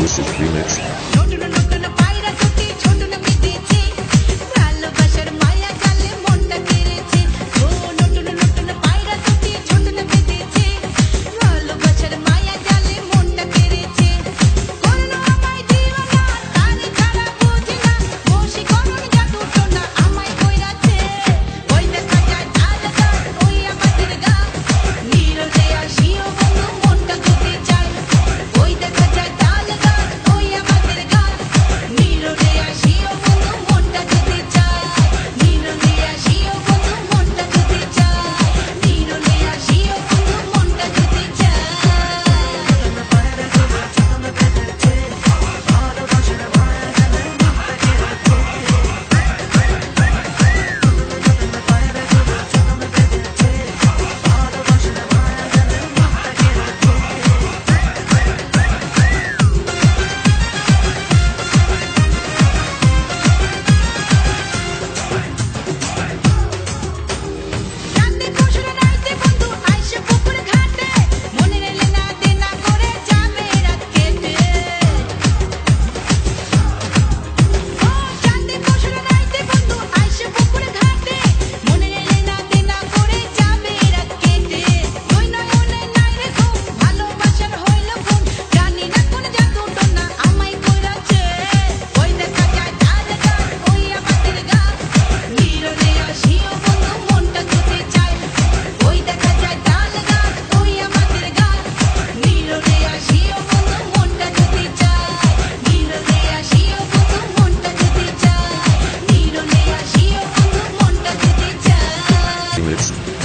Exclusive remix. নতুন নতুন পায়রা দুটি ছোট না মেতেছে ভালোবাসার মায়া জালে মনটা কেড়েছে ও নতুন নতুন পায়রা দুটি ছোট না মেতেছে ভালোবাসার মায়া জালে মনটা কেড়েছে করলো আমায় দিওয়ানা তারে ছাড়া বুঝি না বশীকরণ জাদুটো না আমায় কইরাছে ওই দেখা যায় আলাদা ওই আমাদের গা নীরবে আসিও বন্ধু মনটা যদি চায় ওই দেখা যায় আলাদা ওই আমাদের গা নীরবে আসিও বন্ধু মনটা যদি চায় নীরবে আসিও বন্ধু মনটা যদি চায় নীরবে আসিও বন্ধু মনটা যদি চায় রাতে বসরে নাইতে বন্ধু আইসে পুকুর ঘাটে মনে রেলে না দেনা করে যাবে রাত কেটে ও রাতে বসরে নাইতে বন্ধু আইসে পুকুর ঘাটে মনে রেলে না দেনা করে যাবে রাত কেটে ওই নয়নে নাই রে ঘুম ভালোবাসার হইল গুম জানি না কোন জাদুটো না আমায় কইরাছে ওই দেখা যায় আলাদা ওই আমাদের গা নীরবে আসিও বন্ধু মনটা যদি চায় ওই দেখা যায় আলাদা ওই আমাদের গা নীরবে আসিও বন্ধু মনটা যদি চায় নীরবে আসিও বন্ধু মনটা যদি চায় নীরবে আসিও বন্ধু মনটা যদি চায় Remix.